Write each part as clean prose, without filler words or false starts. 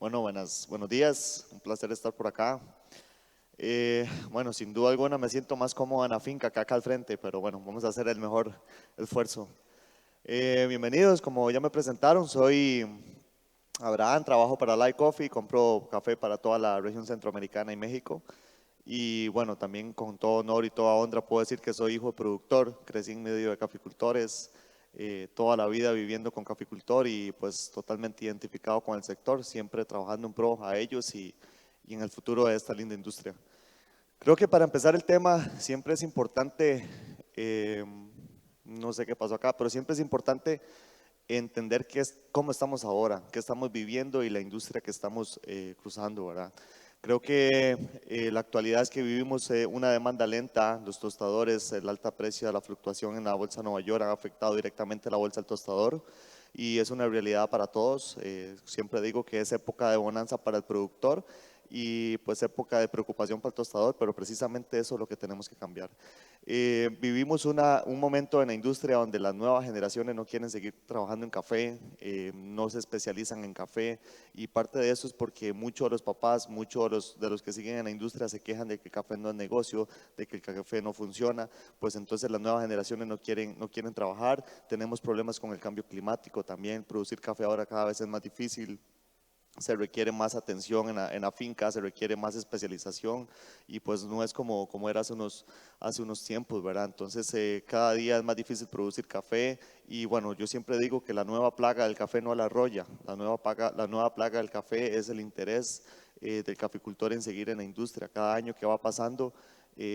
Bueno, buenos días, un placer estar por acá. Bueno, sin duda alguna me siento más cómodo en la finca que acá al frente, pero bueno, vamos a hacer el mejor esfuerzo. Bienvenidos, como ya me presentaron, soy Abraham, trabajo para Light Coffee, compro café para toda la región centroamericana y México. Y bueno, también con todo honor y toda honra puedo decir que soy hijo de productor, crecí en medio de caficultores, toda la vida viviendo con caficultor y pues totalmente identificado con el sector, siempre trabajando en pro a ellos y en el futuro de esta linda industria. Creo que para empezar el tema siempre es importante, eh, no sé qué pasó acá, pero siempre es importante entender cómo estamos ahora, qué estamos viviendo y la industria que estamos cruzando, ¿verdad? Creo que la actualidad es que vivimos una demanda lenta, los tostadores, el alta precio de la fluctuación en la bolsa de Nueva York han afectado directamente la bolsa del tostador y es una realidad para todos. Siempre digo que es época de bonanza para el productor y pues época de preocupación para el tostador, pero precisamente eso es lo que tenemos que cambiar. Vivimos un momento en la industria donde las nuevas generaciones no quieren seguir trabajando en café, no se especializan en café y parte de eso es porque muchos de los papás, muchos de los que siguen en la industria se quejan de que el café no es negocio, de que el café no funciona, pues entonces las nuevas generaciones no quieren trabajar, tenemos problemas con el cambio climático también, producir café ahora cada vez es más difícil, se requiere más atención en la finca, se requiere más especialización y pues no es como era hace unos tiempos, ¿verdad? Entonces cada día es más difícil producir café y bueno, yo siempre digo que la nueva plaga del café no la arrolla, la nueva plaga del café es el interés del caficultor en seguir en la industria. Cada año que va pasando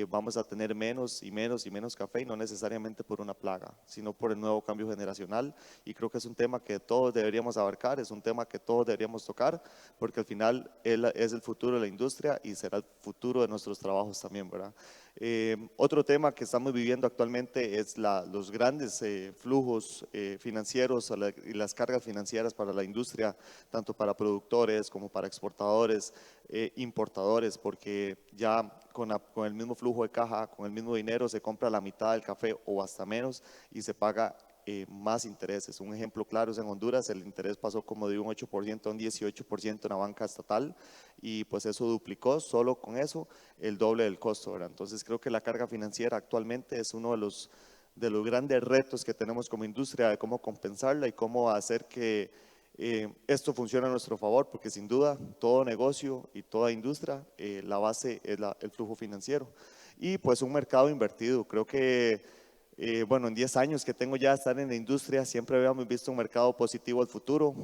vamos a tener menos y menos y menos café y no necesariamente por una plaga, sino por el nuevo cambio generacional y creo que es un tema que todos deberíamos abarcar, es un tema que todos deberíamos tocar porque al final él es el futuro de la industria y será el futuro de nuestros trabajos también, ¿verdad? Otro tema que estamos viviendo actualmente es los grandes flujos financieros y las cargas financieras para la industria, tanto para productores como para exportadores, importadores, porque ya con el mismo flujo de caja, con el mismo dinero se compra la mitad del café o hasta menos y se paga más intereses. Un ejemplo claro es en Honduras, el interés pasó como de un 8% a un 18% en la banca estatal y pues eso duplicó solo con eso el doble del costo, ¿verdad? Entonces creo que la carga financiera actualmente es uno de los grandes retos que tenemos como industria de cómo compensarla y cómo hacer que esto funcione a nuestro favor, porque sin duda todo negocio y toda industria, la base es el flujo financiero. Y pues un mercado invertido, creo que bueno, en 10 años que tengo ya de estar en la industria, siempre habíamos visto un mercado positivo al futuro.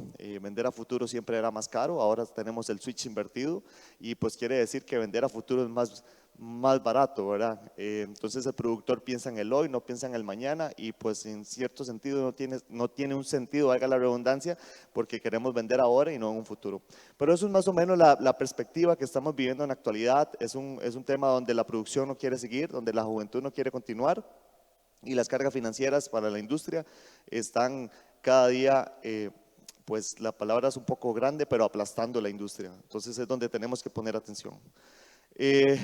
Vender a futuro siempre era más caro, ahora tenemos el switch invertido y pues quiere decir que vender a futuro es más barato, ¿verdad? Entonces el productor piensa en el hoy, no piensa en el mañana y pues en cierto sentido no tiene un sentido, valga la redundancia, porque queremos vender ahora y no en un futuro. Pero eso es más o menos la perspectiva que estamos viviendo en la actualidad. Es un tema donde la producción no quiere seguir, donde la juventud no quiere continuar y las cargas financieras para la industria están cada día, pues la palabra es un poco grande, pero aplastando la industria. Entonces es donde tenemos que poner atención. Eh,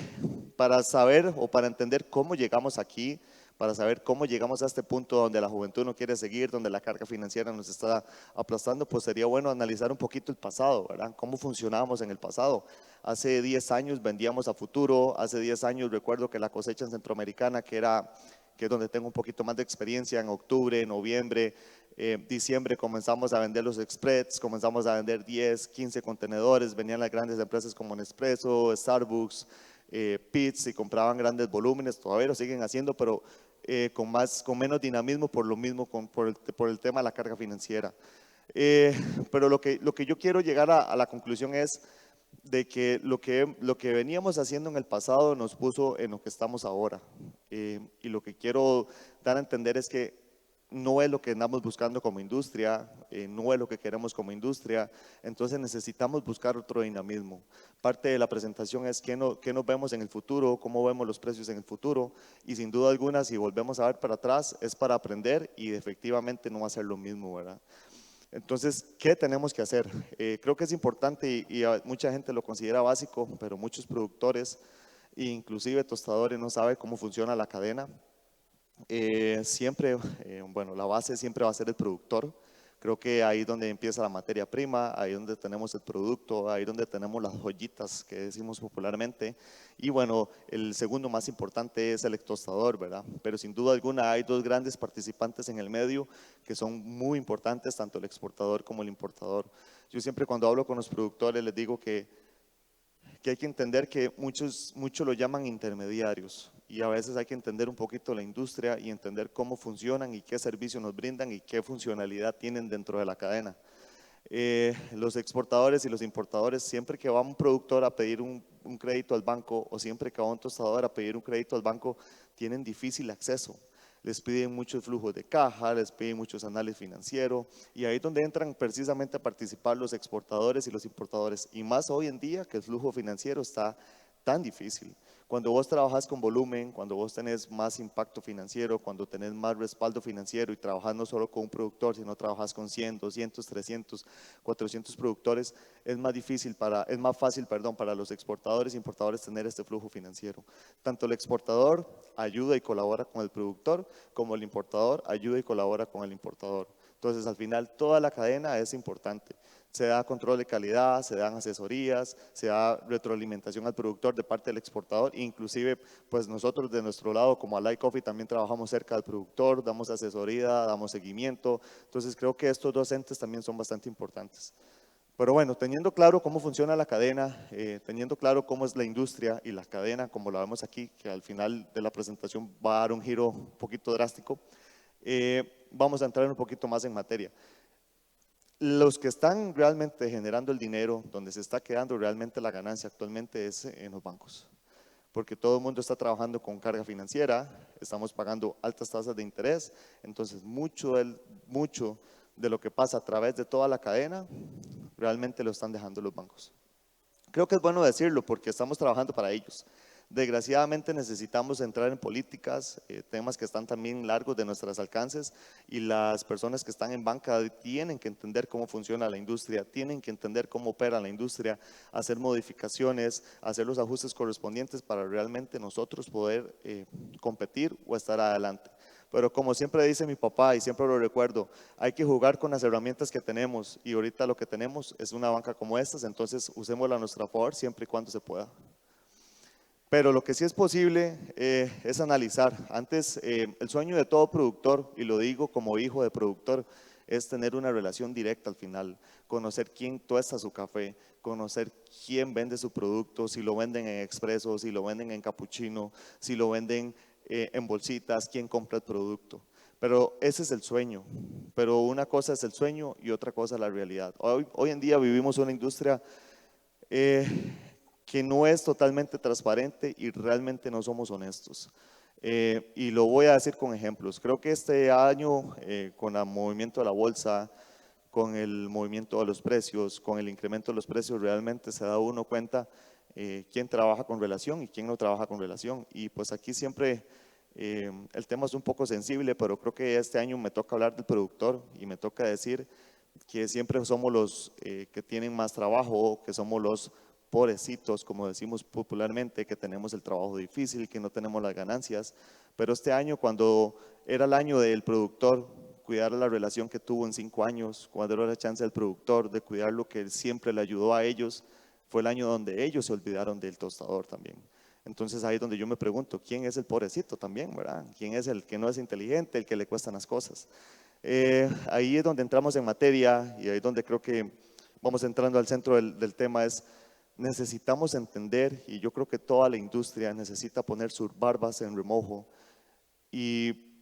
para saber o para entender cómo llegamos aquí, para saber cómo llegamos a este punto donde la juventud no quiere seguir, donde la carga financiera nos está aplastando, pues sería bueno analizar un poquito el pasado, ¿verdad? ¿Cómo funcionábamos en el pasado? Hace 10 años vendíamos a futuro, hace 10 años recuerdo que la cosecha en Centroamericana, que es donde tengo un poquito más de experiencia, en octubre, noviembre, diciembre comenzamos a vender los express, comenzamos a vender 10, 15 contenedores, venían las grandes empresas como Nespresso, Starbucks, Peet's y compraban grandes volúmenes, todavía lo siguen haciendo, pero con menos dinamismo por lo mismo, por el tema de la carga financiera. Eh, pero lo que yo quiero llegar a la conclusión es de que lo que veníamos haciendo en el pasado nos puso en lo que estamos ahora. Y lo que quiero dar a entender es que no es lo que andamos buscando como industria, no es lo que queremos como industria, entonces necesitamos buscar otro dinamismo. Parte de la presentación es qué nos vemos en el futuro, cómo vemos los precios en el futuro y sin duda alguna si volvemos a ver para atrás es para aprender y efectivamente no va a ser lo mismo, ¿verdad? Entonces, ¿qué tenemos que hacer? Creo que es importante mucha gente lo considera básico, pero muchos productores, inclusive tostadores, no saben cómo funciona la cadena. Siempre, bueno, la base siempre va a ser el productor, Creo que ahí es donde empieza la materia prima, ahí donde tenemos el producto, ahí donde tenemos las joyitas que decimos popularmente. Y bueno, el segundo más importante es el tostador, ¿verdad? Pero sin duda alguna hay dos grandes participantes en el medio que son muy importantes, tanto el exportador como el importador. Yo siempre cuando hablo con los productores les digo que hay que entender que muchos lo llaman intermediarios y a veces hay que entender un poquito la industria y entender cómo funcionan y qué servicio nos brindan y qué funcionalidad tienen dentro de la cadena. Los exportadores y los importadores, siempre que va un productor a pedir un crédito al banco o siempre que va un tostador a pedir un crédito al banco, tienen difícil acceso. Les piden muchos flujos de caja, les piden muchos análisis financieros y ahí es donde entran precisamente a participar los exportadores y los importadores. Y más hoy en día que el flujo financiero está tan difícil. Cuando vos trabajas con volumen, cuando vos tenés más impacto financiero, cuando tenés más respaldo financiero y trabajas no solo con un productor, sino trabajas con 100, 200, 300, 400 productores, es más fácil, para los exportadores e importadores tener este flujo financiero. Tanto el exportador ayuda y colabora con el productor, como el importador ayuda y colabora con el importador. Entonces, al final, toda la cadena es importante. Se da control de calidad, se dan asesorías, se da retroalimentación al productor de parte del exportador, inclusive pues nosotros de nuestro lado como Allied Coffee también trabajamos cerca del productor, damos asesoría, damos seguimiento, entonces creo que estos dos entes también son bastante importantes. Pero bueno, teniendo claro cómo funciona la cadena, teniendo claro cómo es la industria y la cadena, como la vemos aquí, que al final de la presentación va a dar un giro un poquito drástico, vamos a entrar un poquito más en materia. Los que están realmente generando el dinero, donde se está quedando realmente la ganancia actualmente es en los bancos, porque todo el mundo está trabajando con carga financiera, estamos pagando altas tasas de interés, entonces mucho de lo que pasa a través de toda la cadena realmente lo están dejando los bancos. Creo que es bueno decirlo porque estamos trabajando para ellos. Desgraciadamente necesitamos entrar en políticas, temas que están también largos de nuestros alcances y las personas que están en banca tienen que entender cómo funciona la industria, tienen que entender cómo opera la industria, hacer modificaciones, hacer los ajustes correspondientes para realmente nosotros poder competir o estar adelante. Pero como siempre dice mi papá y siempre lo recuerdo, hay que jugar con las herramientas que tenemos y ahorita lo que tenemos es una banca como estas, entonces usémosla a nuestro favor siempre y cuando se pueda. Pero lo que sí es posible es analizar. Antes, el sueño de todo productor, y lo digo como hijo de productor, es tener una relación directa al final, conocer quién tuesta su café, conocer quién vende su producto, si lo venden en expreso, si lo venden en capuchino, si lo venden en bolsitas, quién compra el producto. Pero ese es el sueño, pero una cosa es el sueño y otra cosa es la realidad. Hoy en día vivimos una industria que no es totalmente transparente y realmente no somos honestos. Y lo voy a decir con ejemplos. Creo que este año, con el movimiento de la bolsa, con el movimiento de los precios, con el incremento de los precios, realmente se da uno cuenta quién trabaja con relación y quién no trabaja con relación. Y pues aquí siempre el tema es un poco sensible, pero creo que este año me toca hablar del productor y me toca decir que siempre somos los que tienen más trabajo, que somos los pobrecitos, como decimos popularmente, que tenemos el trabajo difícil, que no tenemos las ganancias. Pero este año, cuando era el año del productor, cuidar la relación que tuvo en 5 años, cuando era la chance del productor de cuidar lo que siempre le ayudó a ellos, fue el año donde ellos se olvidaron del tostador también. Entonces ahí es donde yo me pregunto, ¿quién es el pobrecito también, verdad? ¿Quién es el que no es inteligente, el que le cuestan las cosas? Ahí es donde entramos en materia y ahí es donde creo que vamos entrando al centro del tema es necesitamos entender y yo creo que toda la industria necesita poner sus barbas en remojo y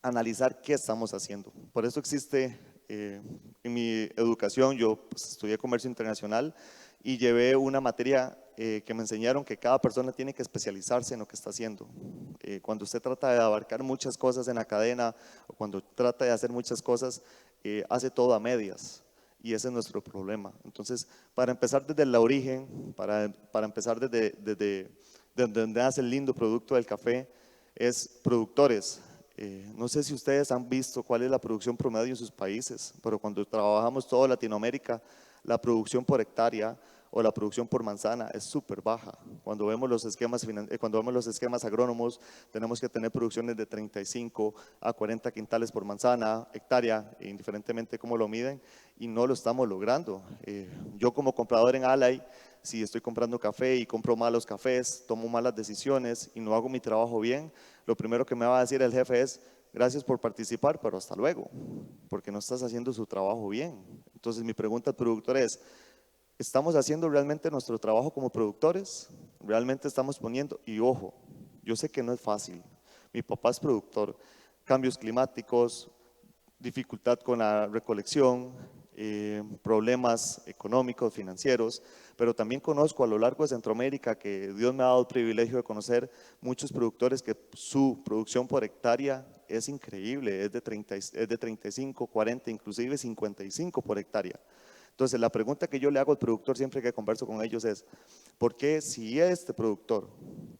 analizar qué estamos haciendo. Por eso existe en mi educación, yo pues, estudié comercio internacional y llevé una materia que me enseñaron que cada persona tiene que especializarse en lo que está haciendo. Cuando usted trata de abarcar muchas cosas en la cadena o cuando trata de hacer muchas cosas, hace todo a medias. Y ese es nuestro problema. Entonces, para empezar desde el origen, para empezar desde donde nace el lindo producto del café, es productores. No sé si ustedes han visto cuál es la producción promedio en sus países, pero cuando trabajamos toda Latinoamérica, la producción por hectárea o la producción por manzana es súper baja. Cuando vemos los esquemas agrónomos, tenemos que tener producciones de 35 a 40 quintales por manzana, hectárea, indiferentemente cómo lo miden, y no lo estamos logrando. Yo como comprador en Alay, si estoy comprando café y compro malos cafés, tomo malas decisiones y no hago mi trabajo bien, lo primero que me va a decir el jefe es: gracias por participar, pero hasta luego, porque no estás haciendo su trabajo bien. Entonces mi pregunta al productor es: ¿estamos haciendo realmente nuestro trabajo como productores? ¿Realmente estamos poniendo? Y ojo, yo sé que no es fácil. Mi papá es productor, cambios climáticos, dificultad con la recolección, problemas económicos, financieros, pero también conozco a lo largo de Centroamérica, que Dios me ha dado el privilegio de conocer muchos productores que su producción por hectárea es increíble, es de 35, 40, inclusive 55 por hectárea. Entonces la pregunta que yo le hago al productor siempre que converso con ellos es: ¿por qué si este productor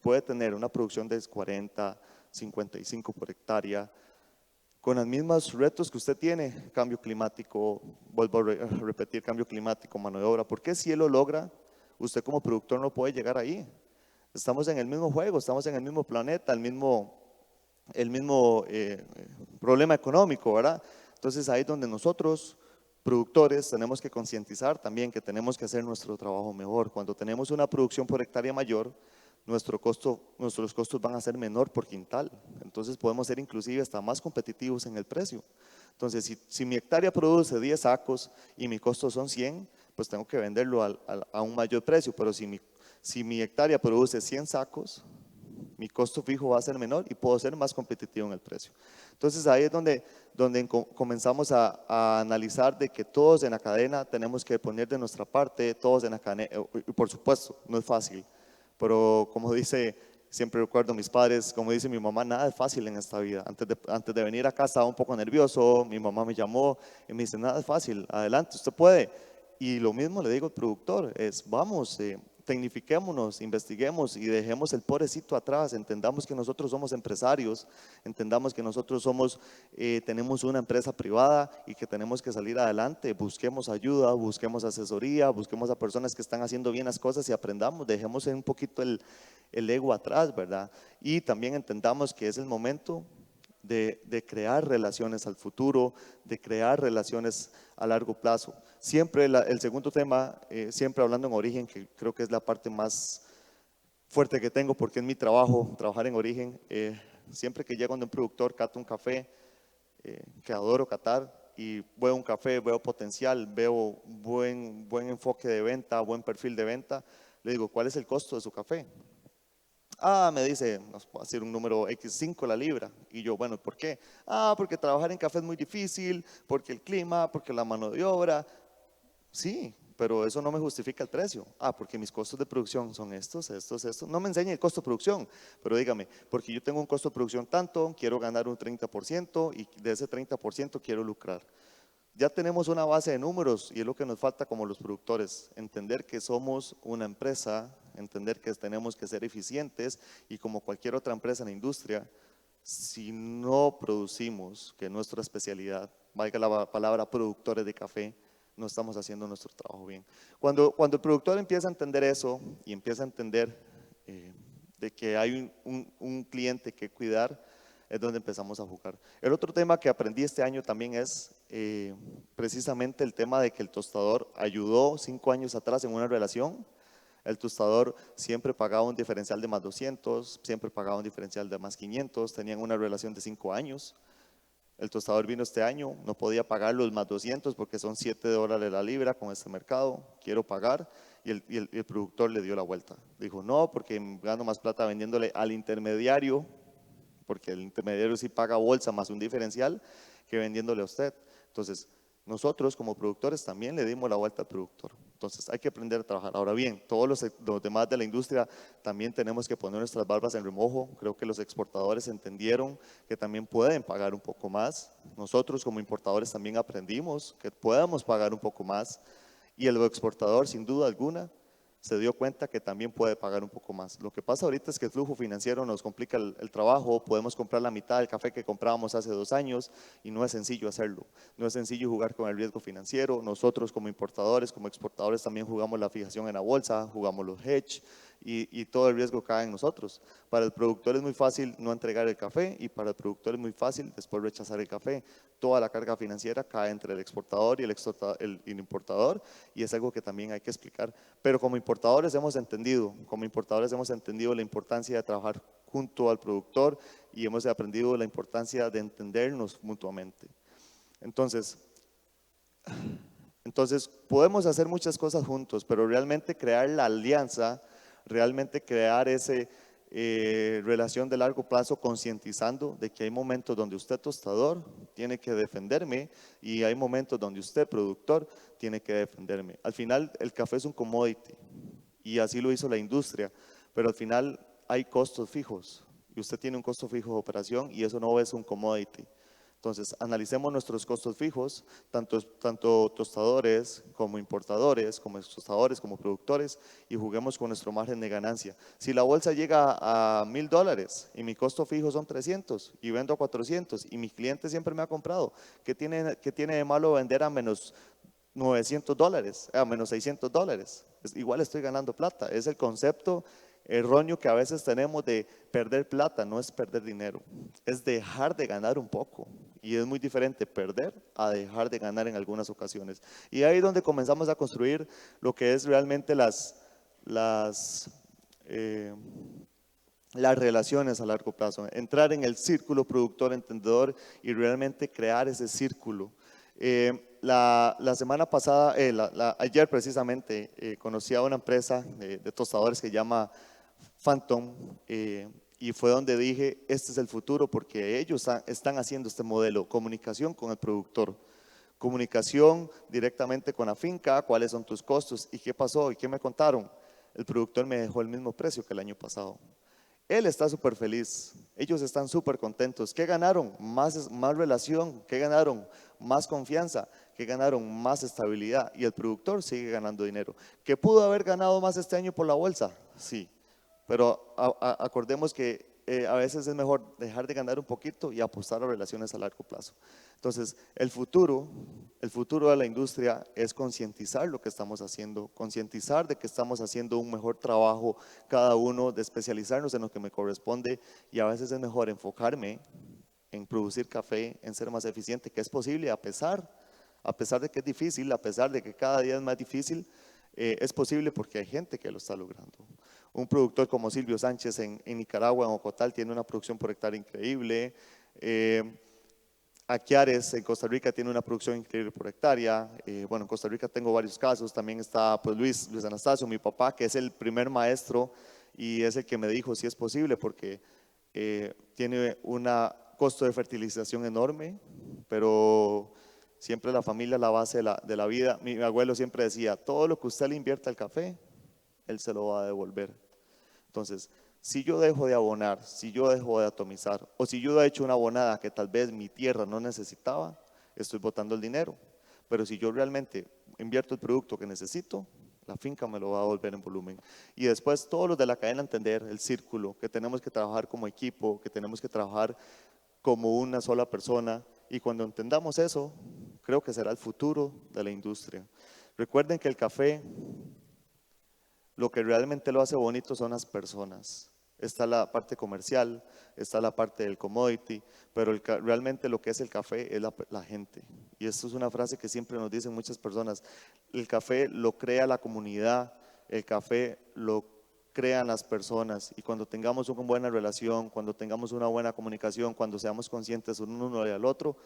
puede tener una producción de 40, 55 por hectárea, con los mismos retos que usted tiene, cambio climático, vuelvo a repetir, cambio climático, mano de obra, ¿por qué si él lo logra, usted como productor no puede llegar ahí? Estamos en el mismo juego, estamos en el mismo planeta, el mismo problema económico, ¿verdad? Entonces ahí es donde nosotros, productores, tenemos que concientizar también que tenemos que hacer nuestro trabajo mejor. Cuando tenemos una producción por hectárea mayor, nuestros costos van a ser menor por quintal. Entonces podemos ser inclusive hasta más competitivos en el precio. Entonces, si mi hectárea produce 10 sacos y mi costo son 100, pues tengo que venderlo a un mayor precio. Pero si mi hectárea produce 100 sacos, mi costo fijo va a ser menor y puedo ser más competitivo en el precio. Entonces ahí es donde comenzamos a analizar de que todos en la cadena tenemos que poner de nuestra parte, todos en la cadena, y por supuesto, no es fácil, pero como dice, siempre recuerdo a mis padres, como dice mi mamá, nada es fácil en esta vida. Antes de venir acá estaba un poco nervioso, mi mamá me llamó y me dice: nada es fácil, adelante, usted puede. Y lo mismo le digo al productor, es: vamos, tecnifiquémonos, investiguemos y dejemos el pobrecito atrás. Entendamos que nosotros somos empresarios, entendamos que nosotros tenemos una empresa privada y que tenemos que salir adelante. Busquemos ayuda, busquemos asesoría, busquemos a personas que están haciendo bien las cosas y aprendamos. Dejemos un poquito el ego atrás, ¿verdad? Y también entendamos que es el momento de crear relaciones al futuro, de crear relaciones a largo plazo. Siempre el segundo tema, siempre hablando en origen, que creo que es la parte más fuerte que tengo porque es mi trabajo, trabajar en origen. Siempre que llego donde un productor, cato un café, que adoro catar, y veo un café, veo potencial, veo buen enfoque de venta, buen perfil de venta, le digo: ¿cuál es el costo de su café? Me dice, nos puede decir un número X5 la libra. Y yo: bueno, ¿por qué? Porque trabajar en café es muy difícil, porque el clima, porque la mano de obra. Sí, pero eso no me justifica el precio. Porque mis costos de producción son estos. No me enseñe el costo de producción, pero dígame: porque yo tengo un costo de producción tanto, quiero ganar un 30% y de ese 30% quiero lucrar. Ya tenemos una base de números y es lo que nos falta como los productores: entender que somos una empresa, entender que tenemos que ser eficientes, y como cualquier otra empresa en la industria, si no producimos, que es nuestra especialidad, valga la palabra productores de café, no estamos haciendo nuestro trabajo bien. Cuando el productor empieza a entender eso y empieza a entender de que hay un cliente que cuidar, es donde empezamos a jugar. El otro tema que aprendí este año también es precisamente el tema de que el tostador ayudó 5 años atrás en una relación. El tostador siempre pagaba un diferencial de más 200, siempre pagaba un diferencial de más 500, tenían una relación de 5 años. El tostador vino este año, no podía pagar los más 200 porque son $7 la libra con este mercado, quiero pagar, y el productor le dio la vuelta. Dijo: no, porque gano más plata vendiéndole al intermediario, porque el intermediario sí paga bolsa más un diferencial, que vendiéndole a usted. Entonces, nosotros como productores también le dimos la vuelta al productor. Entonces hay que aprender a trabajar. Ahora bien, todos los demás de la industria también tenemos que poner nuestras barbas en remojo. Creo que los exportadores entendieron que también pueden pagar un poco más. Nosotros como importadores también aprendimos que podemos pagar un poco más. Y el exportador, sin duda alguna, se dio cuenta que también puede pagar un poco más. Lo que pasa ahorita es que el flujo financiero nos complica el trabajo, podemos comprar la mitad del café que comprábamos hace 2 años y no es sencillo hacerlo, no es sencillo jugar con el riesgo financiero. Nosotros como importadores, como exportadores también jugamos la fijación en la bolsa, jugamos los hedge y todo el riesgo cae en nosotros. Para el productor es muy fácil no entregar el café y para el productor es muy fácil después rechazar el café. Toda la carga financiera cae entre el exportador y el importador y es algo que también hay que explicar. Pero como importadores hemos entendido la importancia de trabajar junto al productor y hemos aprendido la importancia de entendernos mutuamente. Entonces podemos hacer muchas cosas juntos, pero realmente crear la alianza, realmente crear esa relación de largo plazo, concientizando de que hay momentos donde usted tostador tiene que defenderme y hay momentos donde usted productor tiene que defenderme. Al final el café es un commodity y así lo hizo la industria, pero al final hay costos fijos y usted tiene un costo fijo de operación y eso no es un commodity. Entonces, analicemos nuestros costos fijos, tanto tostadores como importadores, como tostadores, como productores, y juguemos con nuestro margen de ganancia. Si la bolsa llega a $1000 y mi costo fijo son 300 y vendo a 400 y mi cliente siempre me ha comprado, ¿qué tiene de malo vender a menos $900, a menos $600? Igual estoy ganando plata. Es el concepto erróneo que a veces tenemos de perder plata, no es perder dinero, es dejar de ganar un poco. Y es muy diferente perder a dejar de ganar en algunas ocasiones. Y ahí es donde comenzamos a construir lo que es realmente eh, las relaciones a largo plazo, entrar en el círculo productor-entendedor y realmente crear ese círculo. La semana pasada, ayer precisamente, conocí a una empresa de tostadores que se llama Phantom y fue donde dije, este es el futuro porque ellos están haciendo este modelo, comunicación con el productor, comunicación directamente con la finca, cuáles son tus costos y qué pasó y qué me contaron. El productor me dejó el mismo precio que el año pasado. Él está súper feliz, ellos están súper contentos. ¿Qué ganaron? Más relación. ¿Qué ganaron? Más confianza. ¿Qué ganaron? Más estabilidad. Y el productor sigue ganando dinero. ¿Qué pudo haber ganado más este año por la bolsa? Sí, pero acordemos que a veces es mejor dejar de ganar un poquito y apostar a relaciones a largo plazo. Entonces, el futuro de la industria es concientizar lo que estamos haciendo, concientizar de que estamos haciendo un mejor trabajo cada uno, de especializarnos en lo que me corresponde y a veces es mejor enfocarme en producir café, en ser más eficiente, que es posible a pesar de que es difícil, a pesar de que cada día es más difícil, es posible porque hay gente que lo está logrando. Un productor como Silvio Sánchez en Nicaragua, en Ocotal, tiene una producción por hectárea increíble. Aquiares en Costa Rica tiene una producción increíble por hectárea. Bueno, en Costa Rica tengo varios casos. También está pues, Luis Anastasio, mi papá, que es el primer maestro y es el que me dijo si es posible porque tiene un costo de fertilización enorme, pero siempre la familia es la base de la vida. Mi abuelo siempre decía, todo lo que usted le invierta al café, él se lo va a devolver. Entonces, si yo dejo de abonar, si yo dejo de atomizar, o si yo he hecho una abonada que tal vez mi tierra no necesitaba, estoy botando el dinero. Pero si yo realmente invierto el producto que necesito, la finca me lo va a devolver en volumen. Y después todos los de la cadena entender el círculo, que tenemos que trabajar como equipo, que tenemos que trabajar como una sola persona. Y cuando entendamos eso, creo que será el futuro de la industria. Recuerden que el café, lo que realmente lo hace bonito son las personas. Está la parte comercial, está la parte del commodity, pero realmente lo que es el café es la gente. Y esto es una frase que siempre nos dicen muchas personas. El café lo crea la comunidad, el café lo crean las personas. Y cuando tengamos una buena relación, cuando tengamos una buena comunicación, cuando seamos conscientes uno y al otro,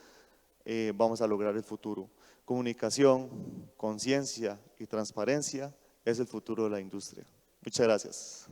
vamos a lograr el futuro. Comunicación, conciencia y transparencia es el futuro de la industria. Muchas gracias.